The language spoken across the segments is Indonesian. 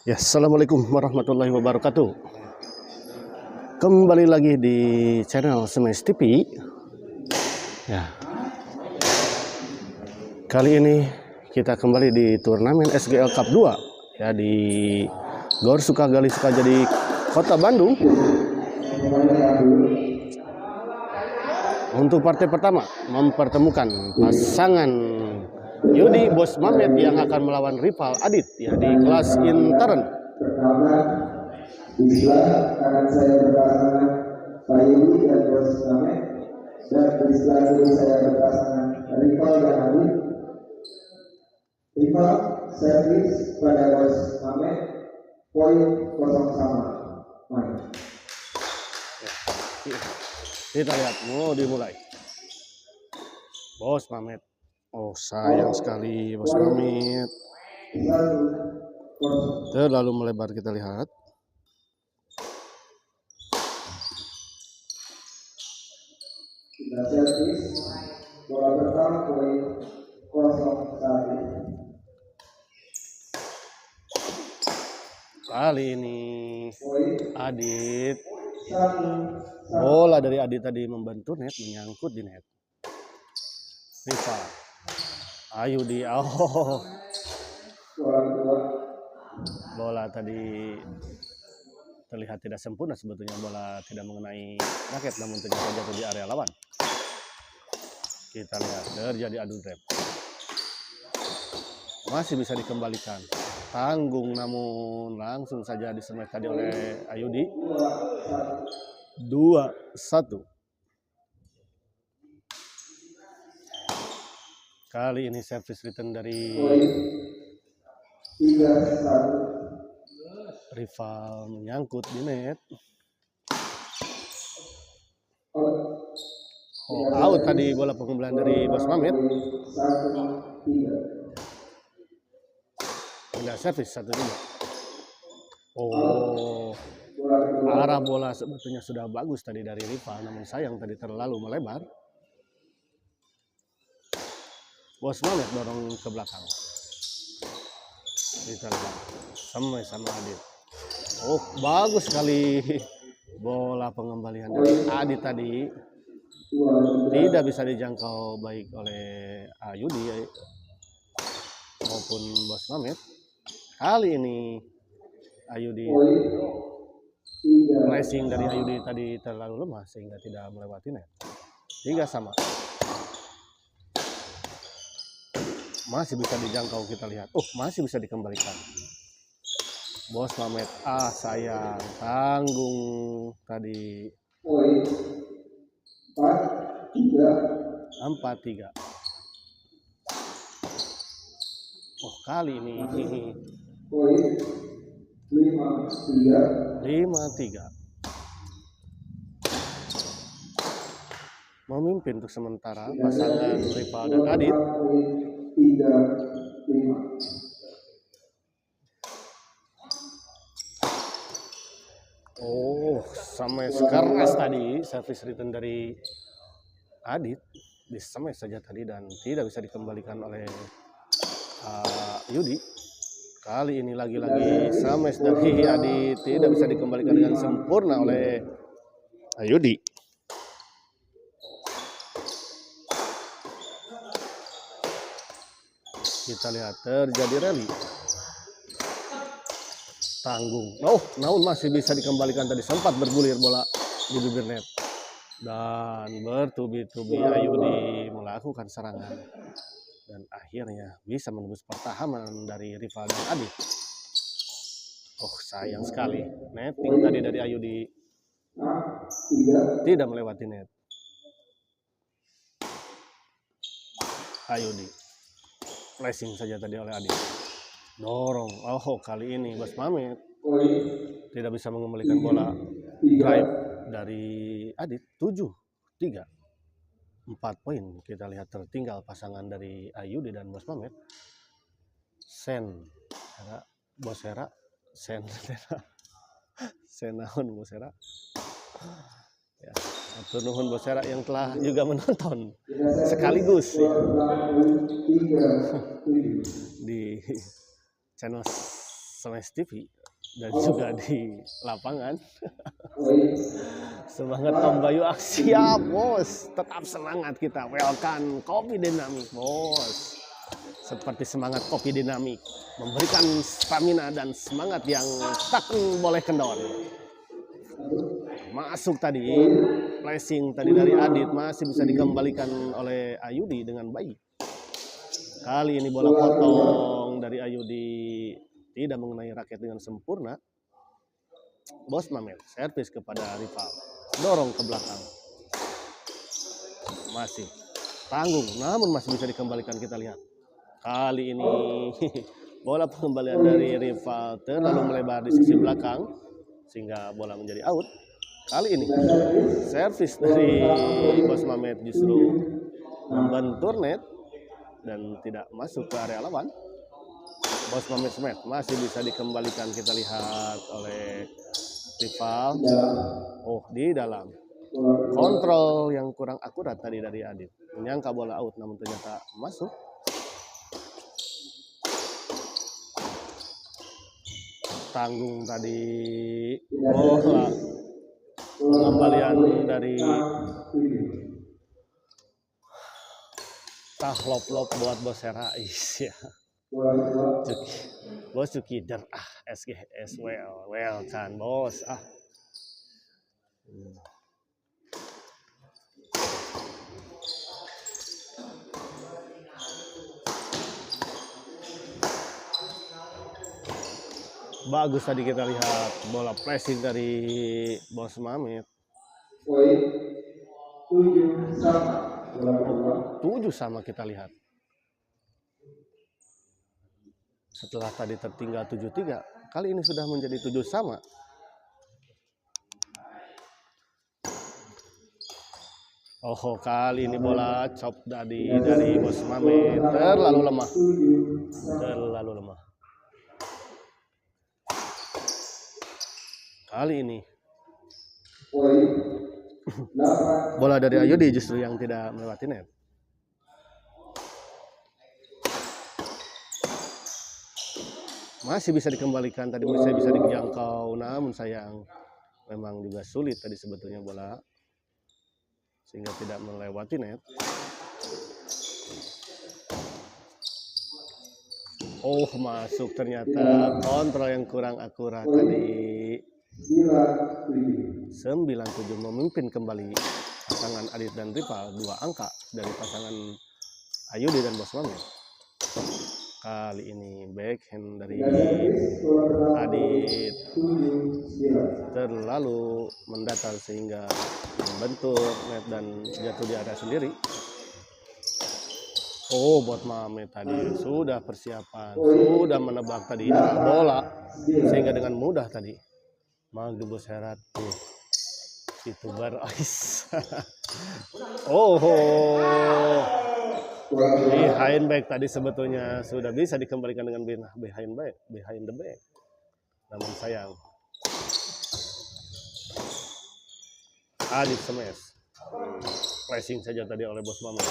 Ya, assalamualaikum warahmatullahi wabarakatuh. Kembali lagi di channel Smash TV. Ya, kali ini kita kembali di turnamen SGL Cup 2 ya di Gor Sukagali Sukajadi, Kota Bandung. Untuk partai pertama mempertemukan pasangan Yudi Bos Mamet yang akan melawan rival Adit ya di kelas intern. Di sebelah kanan saya berpasangan Pak Yudi dan Bos Mamet, dan di sebelah kiri saya berpasangan rival dan Adit. Rival servis pada Bos Mamet, poin kosong sama. Main. Kita lihat, mau dimulai. Bos Mamet. Oh, sayang sekali Bos Mamet. Terlalu melebar, kita lihat. Kita servis, bola pertama poin 0-1. Kali ini Adit. Bola dari Adit tadi membantu net, menyangkut di net. Rival Ayu di bola tadi terlihat tidak sempurna, sebetulnya bola tidak mengenai raket namun ternyata jatuh di area lawan. Kita lihat terjadi adu rep. Masih bisa dikembalikan. Tanggung namun langsung saja disemet tadi oleh Ayudi. 2-1. Kali ini service return dari rival menyangkut di net. Oh, out tadi bola pengumpulan dari Bos Mamet. Tidak service 1-2. Oh, arah bola sebetulnya sudah bagus tadi dari rival, namun sayang tadi terlalu melebar. Bos Mamet dorong ke belakang. Kita lihat sama Adit. Oh, bagus sekali bola pengembalian dari Adit tadi. Tidak bisa dijangkau baik oleh Ayudi maupun Bos Mamet. Kali ini Ayudi racing dari Ayudi tadi terlalu lemah sehingga tidak melewati net. 3-3. Masih bisa dijangkau, kita lihat. Oh, masih bisa dikembalikan. Bos Mamet, sayang. Tanggung tadi. 4-3. Oh, kali ini 5-3. Memimpin untuk sementara pasangan rival dan Adit. 3-5. Oh, sama keras tadi service return dari Adit. Disemes saja tadi dan tidak bisa dikembalikan oleh Yudi. Kali ini lagi-lagi sames dari Adit tidak bisa dikembalikan dengan sempurna oleh Yudi. Kita lihat terjadi rally. Tanggung. Oh, namun masih bisa dikembalikan tadi, sempat bergulir bola di bibir net. Dan bertubi-tubi Ayudi melakukan serangan. Dan akhirnya bisa menembus pertahanan dari rival dan Adit. Oh, sayang sekali. Netting tadi dari Ayudi tidak melewati net. Ayudi flashing saja tadi oleh Adit. Dorong. Oh, kali ini Bos Mamet tidak bisa mengembalikan bola drive dari Adit. 7-3. 4 poin. Kita lihat tertinggal pasangan dari Ayudi dan Bos Mamet. Bos Hera. Senaun Bos Hera. Ya, atur nuhun Bos Hera yang telah juga menonton sekaligus ya, di channel Smash TV. dan juga di lapangan. poin Semangat Om Bayu, siap bos, tetap semangat kita. Welcome Kopi Dinamik bos. Seperti semangat Kopi Dinamik, memberikan stamina dan semangat yang tak boleh kendor. Masuk tadi, flashing tadi dari Adit masih bisa dikembalikan oleh Ayudi dengan baik. Kali ini bola potong dari Ayudi tidak mengenai raket dengan sempurna. Bos Mamet servis kepada rival, dorong ke belakang, masih tanggung, namun masih bisa dikembalikan. Kita lihat kali ini bola pengembalian dari rival terlalu melebar di sisi belakang sehingga bola menjadi out. Kali ini servis dari Bos Mamet justru membentur net dan tidak masuk ke area lawan. Bos Mamet Smet masih bisa dikembalikan. Kita lihat oleh rival. Oh, di dalam. Kontrol yang kurang akurat tadi dari Adit. Menyangka bola out namun ternyata masuk. Tanggung tadi. Bola pengembalian dari tahlop-lop buat Bos Herais ya. Bos Cukider SGS well kan bos bagus tadi kita lihat bola pressing dari Bos Mamet. poin 7 sama 7 sama kita lihat. Setelah tadi tertinggal 7-3, kali ini sudah menjadi 7 sama. Oh, kali ini bola chop dari Bos Mamet terlalu lemah. Terlalu lemah. Kali ini bola dari Ayudi justru yang tidak melewati net. Masih bisa dikembalikan, tadi masih bisa dijangkau, namun sayang memang juga sulit tadi sebetulnya bola sehingga tidak melewati net. Oh, masuk ternyata, kontrol yang kurang akurat tadi. 97 memimpin kembali pasangan Adit dan rival 2 angka dari pasangan Ayudi dan Bos Mamet. Kali ini backhand dari Adit terlalu mendatar sehingga membentur net dan jatuh di area sendiri. Oh, Bos Mamet tadi sudah persiapan, sudah menebak tadi arah bola sehingga dengan mudah tadi Magdu Bos Herat itu berais. Behind back tadi sebetulnya sudah bisa dikembalikan dengan behind the back. Namun sayang. Adit smash. Pressing saja tadi oleh Bos Mamet.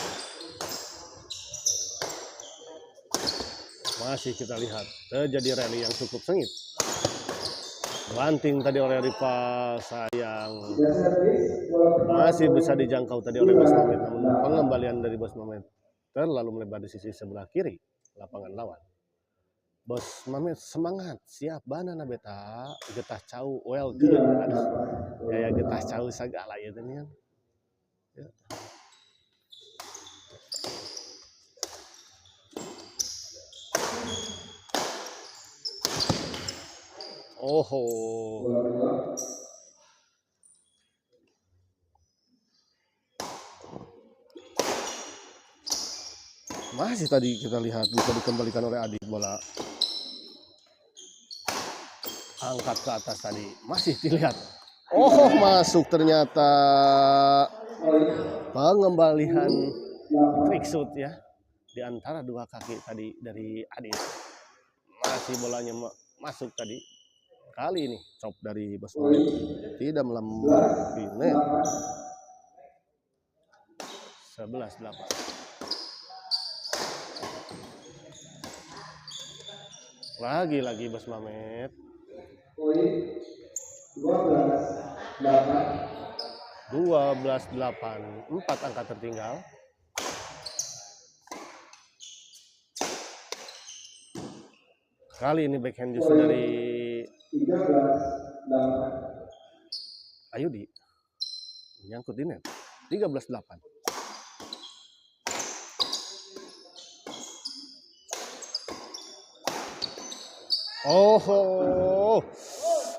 Masih kita lihat terjadi rally yang cukup sengit. Banting tadi oleh rival, sayang. Masih bisa dijangkau tadi oleh Bos Mamet, namun pengembalian dari Bos Mamet terlalu melebar di sisi sebelah kiri lapangan lawan. Bos Mamet semangat, siap banana beta, getah cau welcome. Ya getah cau segala ya kan. Ya. Masih tadi kita lihat bisa dikembalikan oleh Adit bola. Angkat ke atas tadi. Masih dilihat. Masuk ternyata. Pengembalian trick shoot ya. Di antara 2 kaki tadi dari Adit. Masih bolanya masuk tadi. Kali ini chop dari Bos Mamet tidak melambungi net. 11-8. Lagi-lagi Bos Mamet poin 12-8. 12-8, 4 angka tertinggal. Kali ini backhand justru dari 13-8. Ayudi menyangkut di net. 13-8. Oh,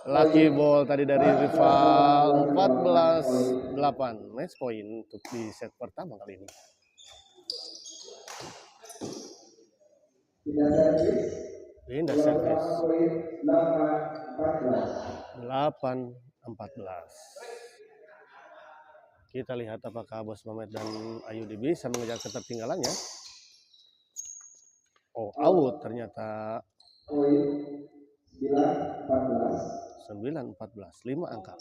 lucky ball tadi dari rival. 14-8. Match point untuk di set pertama kali ini. Pindah servis. 8-14. Kita lihat apakah Bos Mamet dan Ayudi bisa mengejar ketertinggalannya. Oh, out ternyata. 9-14, 5 angka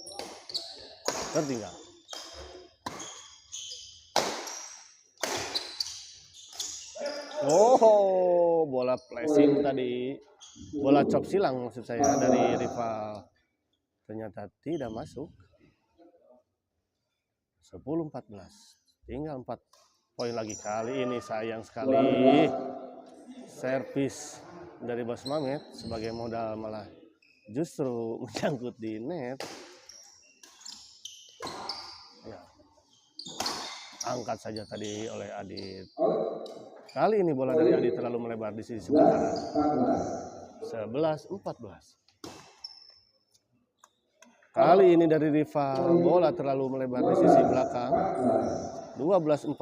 tertinggal. Oh, bola flashing tadi, bola chop silang maksud saya dari rival, ternyata tidak masuk. 10-14, tinggal 4 poin lagi. Kali ini sayang sekali servis dari Bos Mamet sebagai modal malah justru menyangkut di net. Ya. Angkat saja tadi oleh Adit. Kali ini bola dari Adit terlalu melebar di sisi sebelah kanan. 11-14. Kali ini dari rival bola terlalu melebar di sisi belakang. 12-14.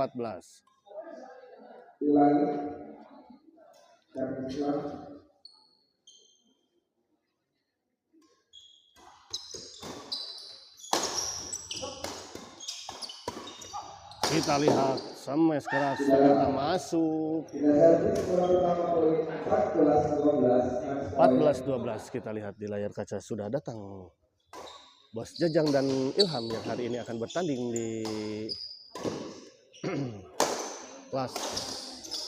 Kita lihat smash keras ternyata masuk. 14-12. Kita lihat di layar kaca sudah datang Bos Jajang dan Ilham yang hari ini akan bertanding di kelas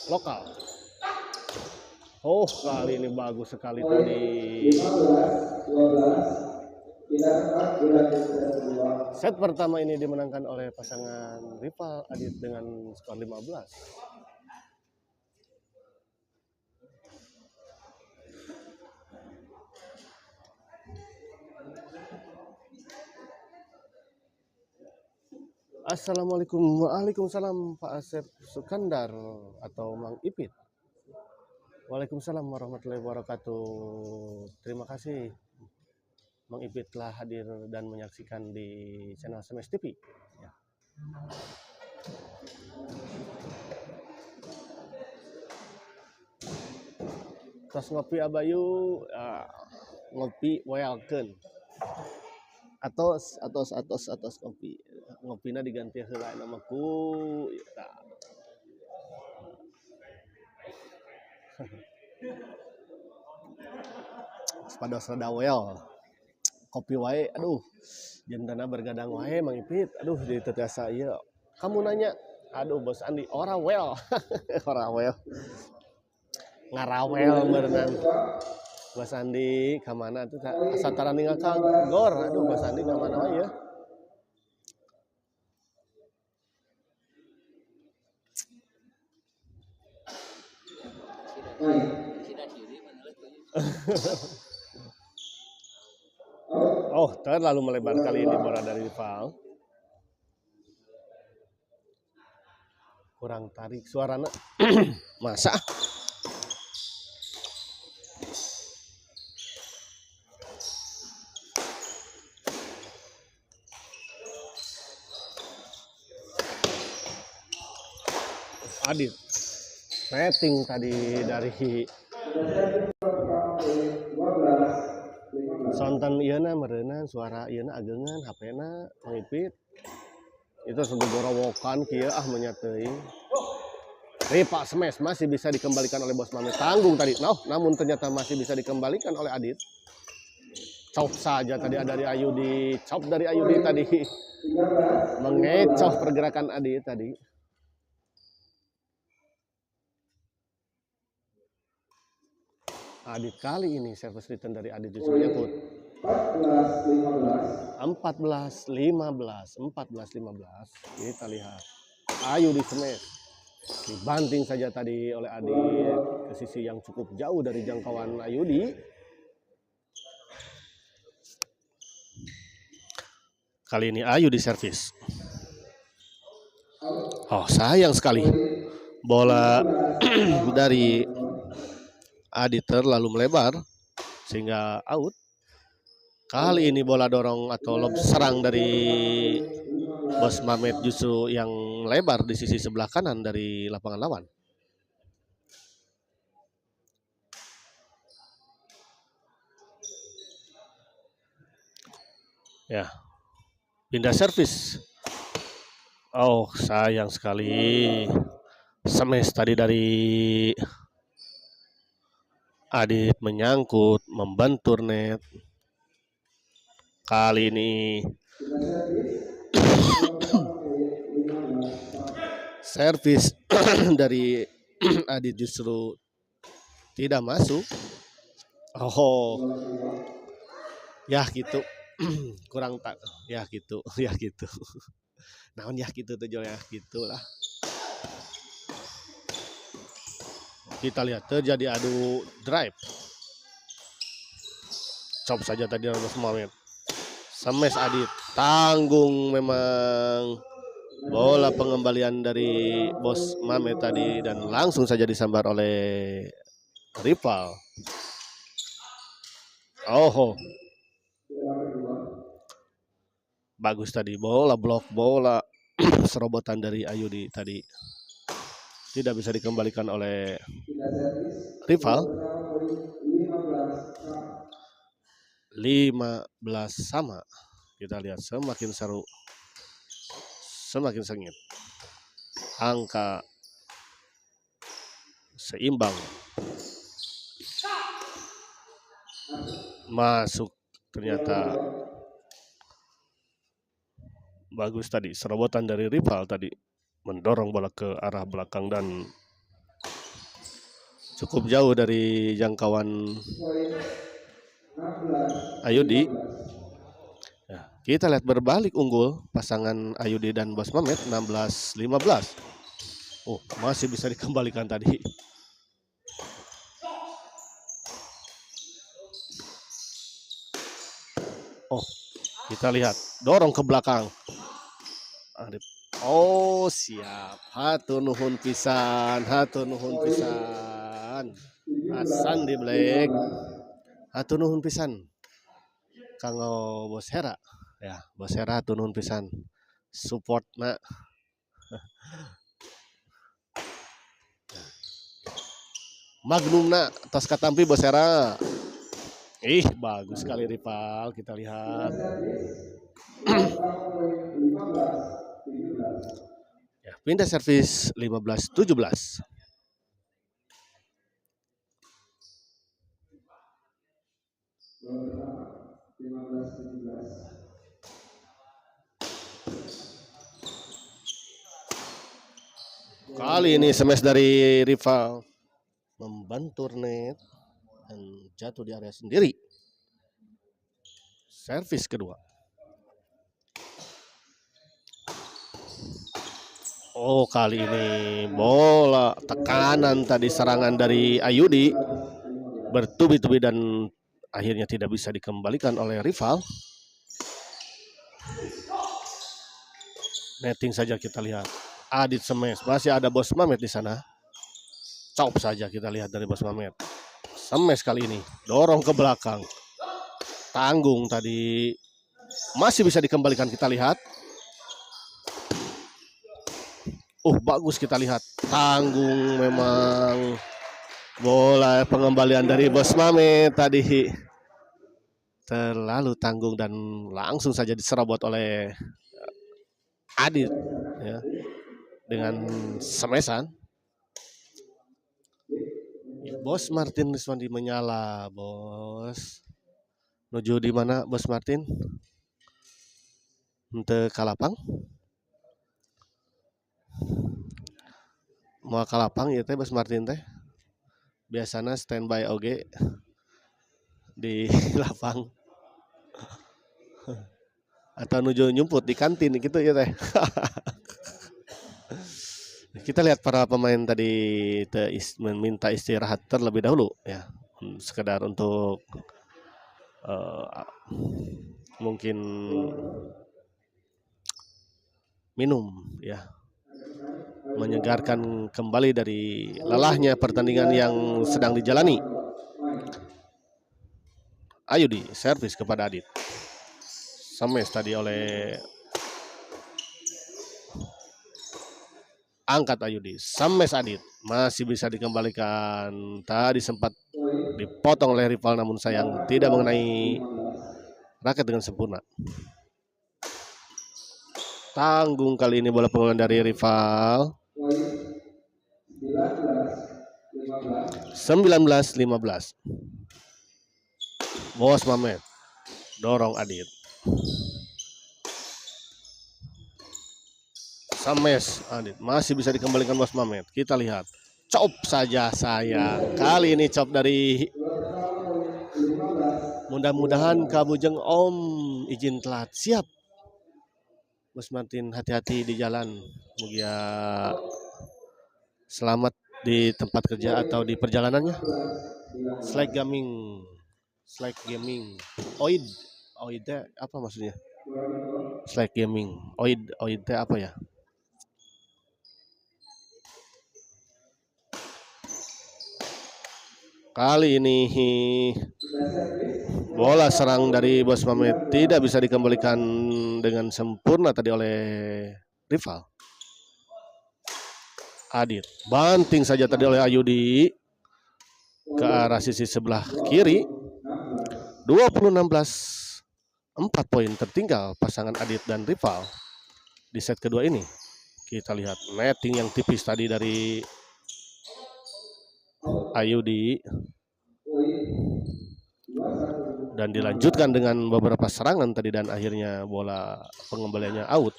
lokal. Oh, kali ini bagus sekali tadi. Set pertama ini dimenangkan oleh pasangan rival Adit dengan skor 15. Assalamualaikum. Waalaikumsalam Pak Asep Sukandar atau Mang Ipit. Waalaikumsalam warahmatullahi wabarakatuh. Terima kasih Mang Ipit telah hadir dan menyaksikan di channel Smash TV. Ya. Tos ngopi Abayu, ngopi welcome. Atos ngopi. Ngopina diganti heula nama ku. Sepados rada wel. Kopi wae, aduh. Jendana bergadang wae Mang Ipit. Aduh, di tetiasa ieu. Kamu nanya, aduh Bos Andi, ora wel. Ora wel. Ngarawel berenang. Bos Andi ka mana tuh satara ninggal ka gor. Aduh Bos Andi ka mana wae ya. Oh, terlalu melebar kali ini bola dari rival. Kurang tarik suaranya. Masa? Adit. Rating tadi dari sonten ieuna meureunna suara ieuna agengan HP-na ngipit. Itu segorowokan kieu nya teuing. Ripa smash masih bisa dikembalikan oleh Bos Mamet. Tanggung tadi. Namun ternyata masih bisa dikembalikan oleh Adit. Chop saja tadi dari Ayudi. Chop dari Ayudi tadi. Mengecoh pergerakan Adit tadi. Adit kali ini service return dari Adit justru menyangkut. 14-15. Kita lihat Ayu di smash, dibanting saja tadi oleh Adit ke sisi yang cukup jauh dari jangkauan Ayudi. Kali ini Ayu di servis. Oh, sayang sekali bola dari Adit terlalu melebar sehingga out. Kali ini bola dorong atau lob serang dari Bos Mamet justru yang lebar di sisi sebelah kanan dari lapangan lawan. Ya, pindah servis. Oh, sayang sekali. Smash tadi dari Adit menyangkut, membentur net. Kali ini servis dari Adit justru tidak masuk. Oh, ya gitu. Kurang tak, ya gitu, ya gitu. Naon ya gitu tuh ya gitulah. Kita lihat terjadi adu drive. Cop saja tadi Bos Mamet. Smash Adit, tanggung memang bola pengembalian dari Bos Mamet tadi dan langsung saja disambar oleh rival. Oh, bagus tadi bola blok bola serobotan dari Ayudi tadi tidak bisa dikembalikan oleh rival. 15 sama. Kita lihat semakin seru, semakin sengit. Angka seimbang. Masuk ternyata. Bagus tadi serobotan dari rival tadi mendorong bola ke arah belakang dan cukup jauh dari jangkauan Ayudi. Ya, kita lihat berbalik unggul pasangan Ayudi dan Bos Mamet 16-15. Oh, masih bisa dikembalikan tadi. Oh, kita lihat dorong ke belakang. Oh, siap. Hatur nuhun pisan, hatur nuhun pisan. Hasan di Black. Hatur nuhun pisan. Kanggo Bos Hera. Ya, Bos Hera hatur nuhun pisan. Support na. Magnum na tos katampi Bos Hera. Ih, bagus sekali rival. Kita lihat. Ya, pindah servis 15-17. Kali ini smash dari rival membantu net dan jatuh di area sendiri. Servis kedua. Oh, kali ini bola tekanan tadi serangan dari Ayudi bertubi-tubi dan akhirnya tidak bisa dikembalikan oleh rival. Netting saja kita lihat. Adit smash, masih ada Bos Mamet di sana. Cop saja kita lihat dari Bos Mamet. Smash kali ini, dorong ke belakang. Tanggung tadi masih bisa dikembalikan kita lihat. Bagus kita lihat. Tanggung memang bola pengembalian dari Bos Mamet tadi terlalu tanggung dan langsung saja diserobot oleh Adit ya, dengan smashan. Bos Martin Riswandi menyala, Bos. Menuju di mana Bos Martin? Untuk Kalapang? Mau Kalapang ya teh Bos Martin teh. Biasanya standby oge di lapang. Atau nuju nyumput di kantin gitu ya teh. Kita lihat para pemain tadi meminta istirahat terlebih dahulu ya, sekedar untuk mungkin minum ya, menyegarkan kembali dari lelahnya pertandingan yang sedang dijalani. Ayudi servis kepada Adit. Sames tadi oleh angkat Ayudi. Sames Adit masih bisa dikembalikan. Tadi sempat dipotong oleh rival namun sayang tidak mengenai raket dengan sempurna. Tanggung kali ini bola pengulangan dari rival. 19-15. Bos Mamet dorong Adit. Sames Adit masih bisa dikembalikan Bos Mamet. Kita lihat. Cop saja sayang. Kali ini cop dari, mudah-mudahan Kabujeng Om izin telat. Siap Bos Martin, hati-hati di jalan. Mugia selamat di tempat kerja atau di perjalanannya. Slack gaming. Oid apa maksudnya? Slack gaming. Oid apa ya? Kali ini bola serang dari Bos Mamet tidak bisa dikembalikan dengan sempurna tadi oleh rival. Adit banting saja tadi oleh Ayudi ke arah sisi sebelah kiri. 20-16, 4 poin tertinggal pasangan Adit dan rival di set kedua ini. Kita lihat netting yang tipis tadi dari Ayudi dan dilanjutkan dengan beberapa serangan tadi dan akhirnya bola pengembaliannya out.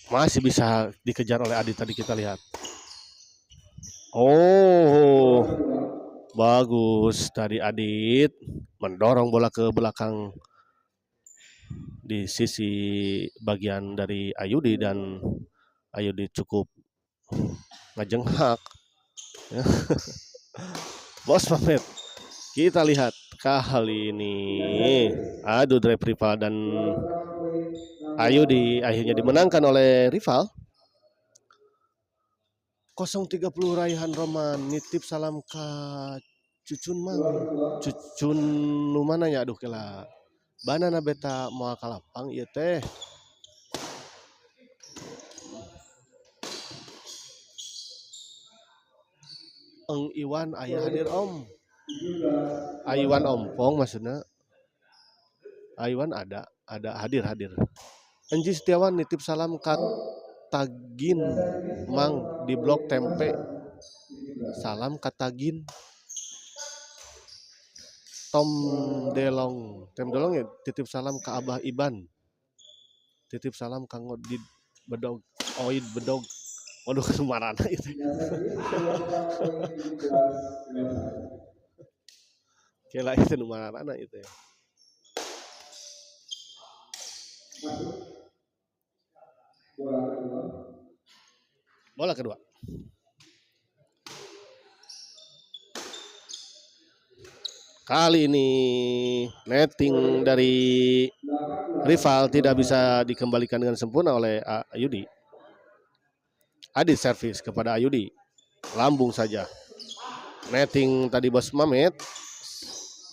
Masih bisa dikejar oleh Adit tadi, kita lihat. Oh, bagus tadi Adit mendorong bola ke belakang di sisi bagian dari Ayudi dan Ayudi cukup ngejenghak. Bos Mamet, kita lihat kali ini adu drive rival dan Ayudi akhirnya dimenangkan oleh rival. 0-30 Raihan Roman nitip salam ke Cucun Mang. Cucun nu mana ya, aduh kela banana beta mau kalapang ieu teh. Eng Iwan aya hadir Om. Iwan Ompong maksudnya. Iwan ada hadir. Enji Setiawan nitip salam kat Tagin Mang di blok tempe. Salam kat Tagin. Tom Delong ya titip salam ke Abah Iban. Titip salam Kang Odid Bedog. Oid Bedog. Waduh kemarana itu. Kela itu numarana itu ya. Bola kedua. Kali ini netting dari rival tidak bisa dikembalikan dengan sempurna oleh Ayudi. Adit servis kepada Ayudi. Lambung saja. Netting tadi Bos Mamet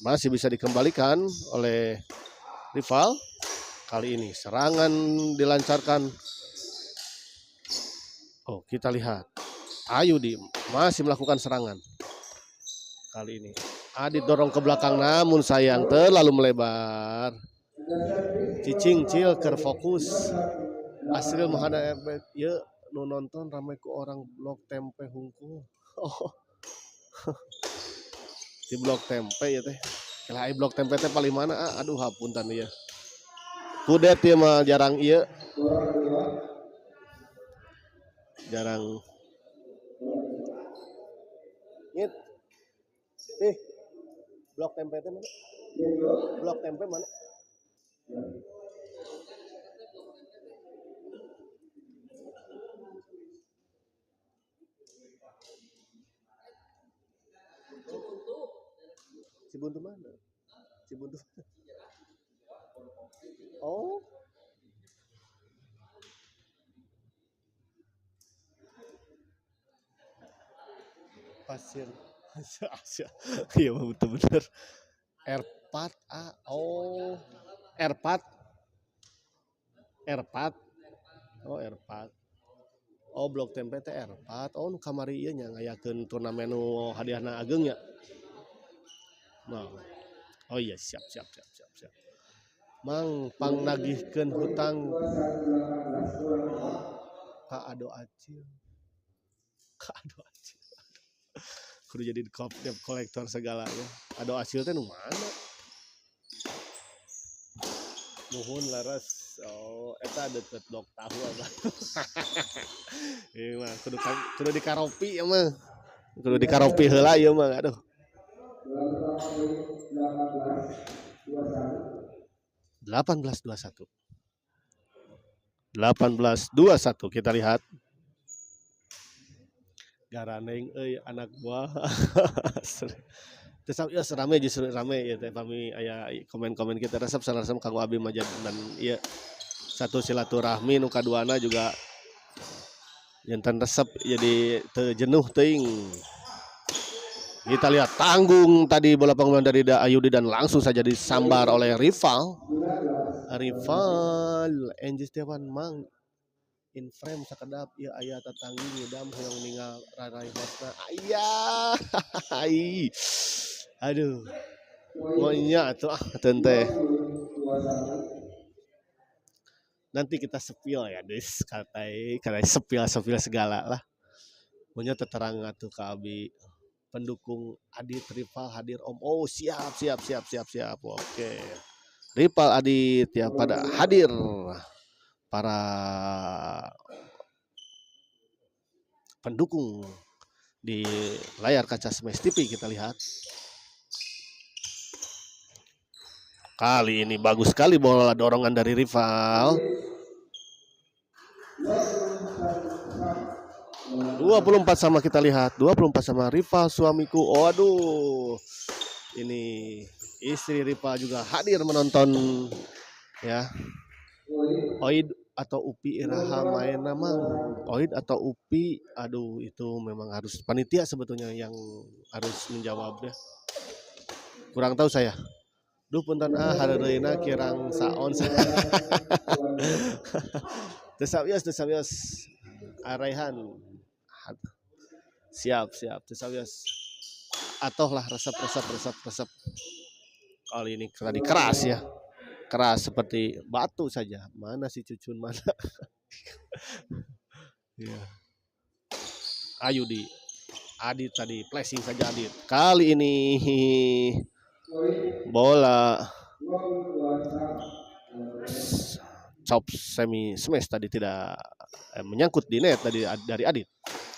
masih bisa dikembalikan oleh rival. Kali ini serangan dilancarkan. Oh, kita lihat. Ayudi masih melakukan serangan. Kali ini Adit dorong ke belakang namun sayang terlalu melebar. Cicing ker fokus. Asril Mahana ya nu nonton ramai ku orang blok tempe hungkul. Oh. Di blok tempe ya teh. Kalau blok tempe teh paling mana? Aduh hapunten ya. Kudet ya mah jarang iya. Jarang. Nyet. Blok tempe itu mana? Blok tempe mana? Cibuntu mana? Cibuntu. Oh, pasir. Asia. Iya betul-betul. Erpat oh, Erpat. Erpat. Oh, Erpat. Oh, blok tempe teh Erpat. Oh, nu kamari ieu nya ngayakeun turnamen nu hadiahna Ageng nya. Nah. Oh iya, siap. Mang pangnagihkeun hutang ka Ado Acil. Kudu jadi debt kolektor segalanya. Ado Acil teh nu mana? Nuhun laras. Oh, eta deket blok tahu apa. Ieu mah kudu dikaropi ya mah. Kudu dikaropi heula ieu mah, aduh. 18-21. 18-21 kita lihat. Garaneng euy anak buah. Terus ya serame justru rame ya teh kami aya komen-komen kita resep sarasem kanggo abi mah dan ieu satu silaturahmi nu kaduana juga jantan resep jadi teu jenuh teuing. Kita lihat tanggung tadi bola pengumuman dari Ayudi dan langsung saja disambar oleh rival Enji Setiawan mang in frame sakedap ya aya tatanggi ngidam hoyong ningal rarai hosna aya aduh monya tuh tente nanti kita sepil ya des katai sepil segala lah monya terterang atuh ka abi pendukung Adit rival hadir Om. Oh siap. Oke. Rival Adit ya pada hadir para pendukung di layar kaca Smash TV kita lihat. Kali ini bagus sekali bola dorongan dari rival. 24 sama kita lihat, 24 sama rival suamiku. Oh aduh. Ini istri rival juga hadir menonton ya. Oid atau Upi Iraha main namang. Oid atau Upi, aduh itu memang harus panitia sebetulnya yang harus menjawabnya. Kurang tahu saya. Duh punten harereuna kirang saon. Tesawios. Araihan. Siap. Tesawios. Atohlah resep. Kali ini tadi keras ya. Keras seperti batu saja. Mana si Cucun mana? Ya. Ayudi. Adit tadi flashing saja Adit. Kali ini bola chop semi smash tadi tidak menyangkut di net tadi dari Adit.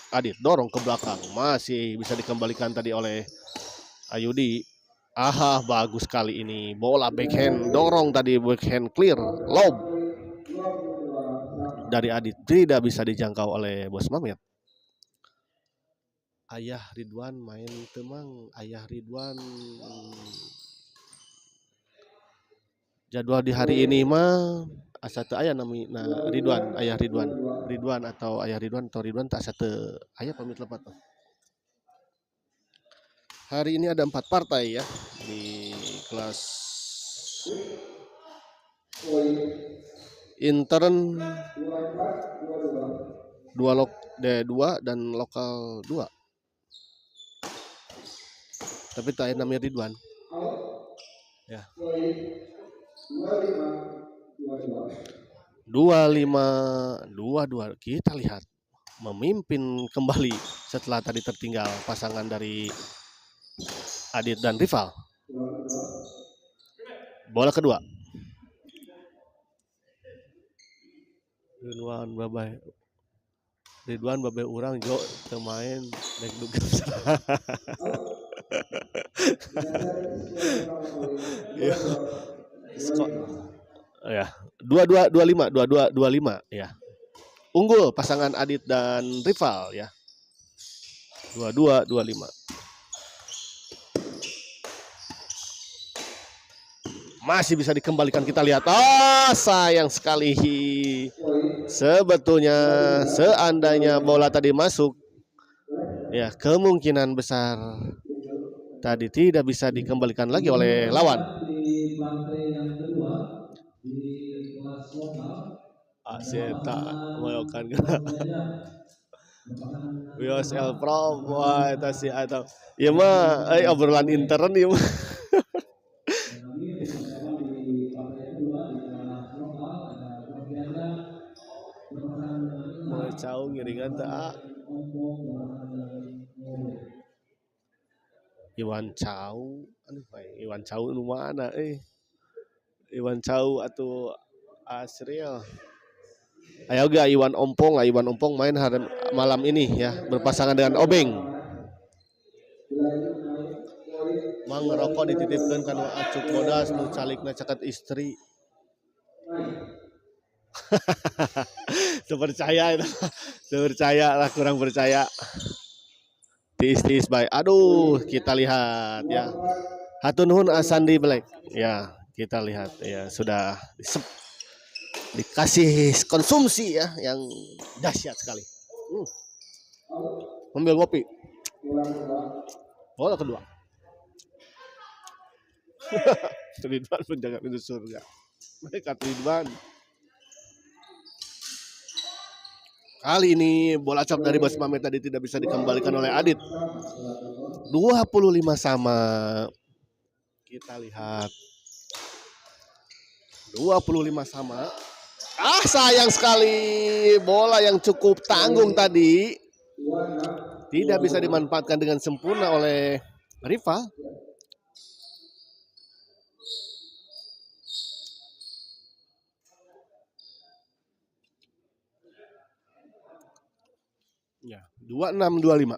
Adit dorong ke belakang, masih bisa dikembalikan tadi oleh Ayudi. Bagus kali ini bola backhand dorong tadi, backhand clear lob dari Adit, tidak bisa dijangkau oleh Bos Mamet. Ayah Ridwan main temang. Ayah Ridwan jadwal di hari ini mah asa teu aya nami Ridwan, Ayah Ridwan atau Ayah Ridwan atau Ridwan tak asa teu aya pamit lepat. Hari ini ada 4 partai ya di kelas intern 2 dan lokal 2. Tapi tak ada namanya Ridwan. Ya. 25-22 kita lihat memimpin kembali setelah tadi tertinggal pasangan dari Adit dan rival. Bola kedua. Ridwan babai urang jo teu main dek duga. Ya, skor ya 22 25 22 25 ya. Unggul pasangan Adit dan rival ya. 22 25. Masih bisa dikembalikan, kita lihat. Oh, sayang sekali. Sebetulnya seandainya bola tadi masuk, ya kemungkinan besar tadi tidak bisa dikembalikan lagi oleh lawan. Aseta moyokan WSL Pro, wah itu sih atau ya mah obrolan intern ya mah. Mau cau ngiringan tak Iwan Cau, aduh Iwan Cau nu mana Iwan Cau atau Asriel. Ayo ga Iwan Ompong main hari malam ini ya berpasangan dengan Obeng. Mang ngerokok dititipkan kan acuk bodas nu calikna caket istri. Sepercaya itu. Sepercaya lah, kurang percaya. Tiis baik. Aduh, kita lihat ya. Hatur nuhun Asandi Black. Ya, kita lihat ya sudah dikasih konsumsi ya yang dahsyat sekali. Ambil kopi. Bola kedua. Ridwan penjaga pintu surga. Mereka Ridwan. Kali ini bola cap dari Bos Mamet tadi tidak bisa dikembalikan oleh Adit. 25 sama. Kita lihat. 25 sama. Ah, sayang sekali. Bola yang cukup tanggung tadi tidak bisa dimanfaatkan dengan sempurna oleh rival. Ya, 26-25.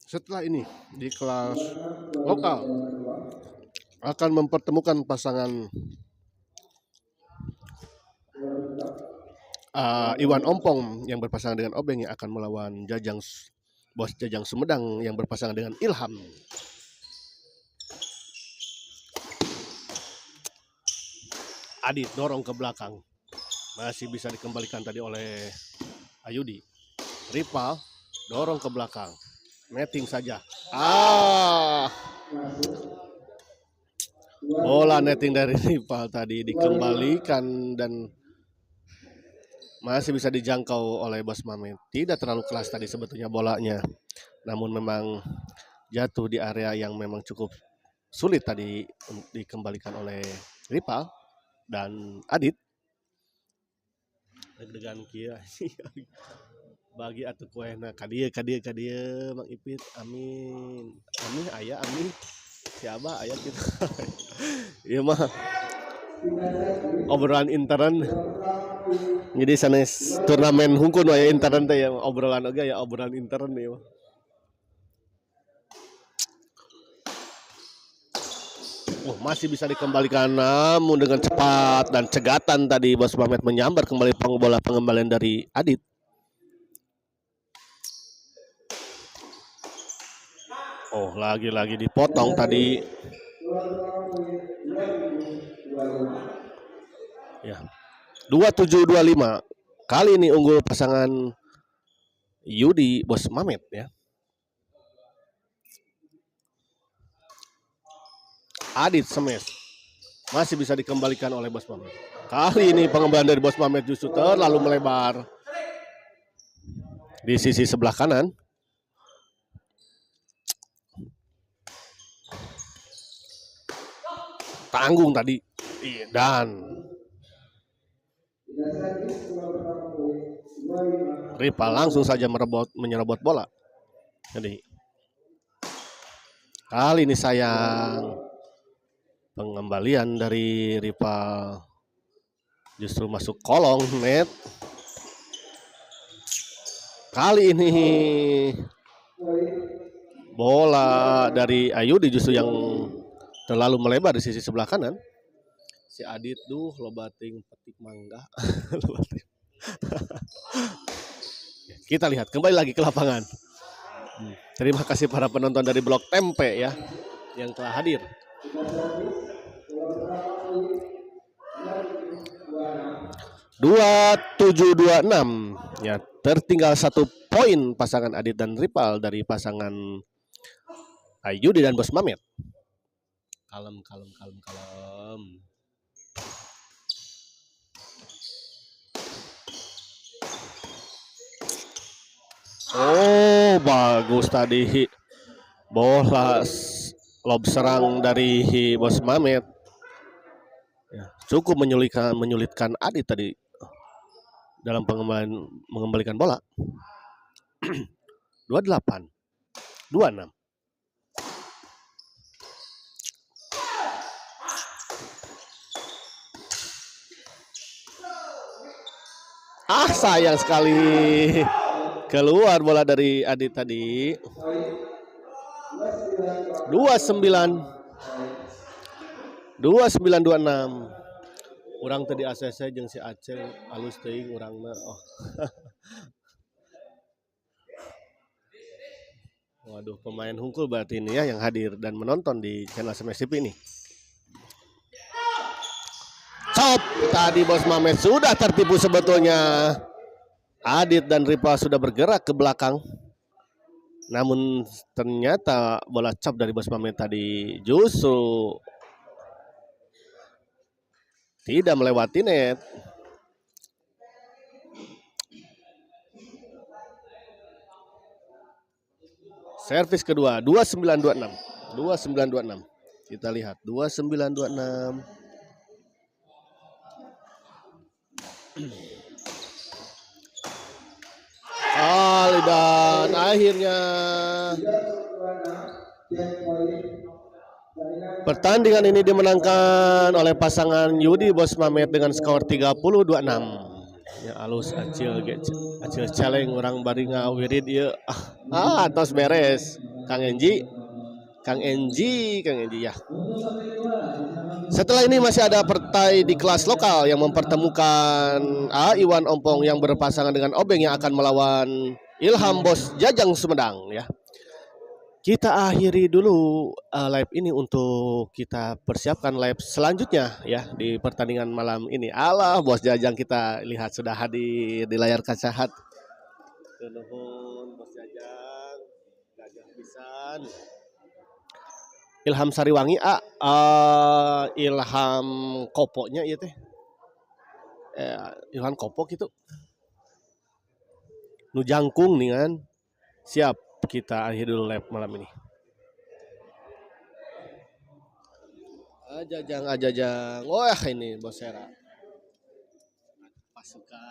Setelah ini di kelas lokal akan mempertemukan pasangan Iwan Ompong yang berpasangan dengan Obeng yang akan melawan Bos Jajang Sumedang yang berpasangan dengan Ilham. Adit dorong ke belakang. Masih bisa dikembalikan tadi oleh Ayudi. Rival dorong ke belakang. Netting saja. Bola netting dari rival tadi dikembalikan dan masih bisa dijangkau oleh Bos Mamet. Tidak terlalu keras tadi sebetulnya bolanya. Namun memang jatuh di area yang memang cukup sulit tadi dikembalikan oleh rival dan Adit. Deg-degan kia. Bagi atuh kuehna kadia Mang Ipit. Amin aya amin. Siapa aya kita. Ieu mah obrolan intern. Jadi sanes turnamen hungkul aya intern teh ya obrolan oge ya obrolan intern ya. Masih bisa dikembalikan namun dengan cepat dan cegatan tadi Bos Mamet menyambar kembali bola pengembalian dari Adit. Lagi-lagi dipotong tadi. Ya. 27-25. Kali ini unggul pasangan Yudi Bos Mamet ya. Adit smash. Masih bisa dikembalikan oleh Bos Mamet. Kali ini pengembalian dari Bos Mamet justru terlalu melebar. Di sisi sebelah kanan. Tanggung tadi. Dan rival langsung saja menyerobot bola. Jadi kali ini sayang pengembalian dari rival Justru masuk kolong net. Kali ini bola dari Ayudi justru yang terlalu melebar di sisi sebelah kanan. Si Adit loba ting petik mangga. Kita lihat kembali lagi ke lapangan. Terima kasih para penonton dari Blok Tempe ya yang telah hadir. 2726 ya, tertinggal 1 poin pasangan Adit dan Ripal dari pasangan Ayudi dan Bos Mamet. Kalem. Oh, bagus tadi bola lob serang dari Bos Mamet. Ya, cukup menyulitkan Adit tadi dalam mengembalikan bola. 28 26. Sayang sekali keluar bola dari Adit tadi. 2926. Urang tadi ACC jeung si Aceh alus teuing urangna. Oh. Waduh, pemain hungkul berarti ini ya yang hadir dan menonton di channel Smash TV ini. Cop, tadi Bos Mamet sudah tertipu sebetulnya. Adit dan Ripal sudah bergerak ke belakang. Namun ternyata bola chop dari Bos Mamet tadi justru tidak melewati net. Servis kedua 2926. 2926. Kita lihat 2926. Dan akhirnya pertandingan ini dimenangkan oleh pasangan Yudi Bos Mamet dengan skor 30-26. Ya alus acil celeng orang baringa wirid ieu. Tos beres. Kang Enji ya. Setelah ini masih ada partai di kelas lokal yang mempertemukan Iwan Ompong yang berpasangan dengan Obeng yang akan melawan Ilham Bos Jajang Sumedang ya. Kita akhiri dulu live ini untuk kita persiapkan live selanjutnya ya di pertandingan malam ini. Alah, Bos Jajang kita lihat sudah hadir di layar kaca. Nuhun Bos Jajang, gagah pisan. Ilham Sariwangi Ilham Koponya ieu teh. Ilham Kopok itu. Nu jangkung nih kan. Siap. Kita akhiri dulu live malam ini. Ajajang. Wah ini Bos Sera. Pasukan.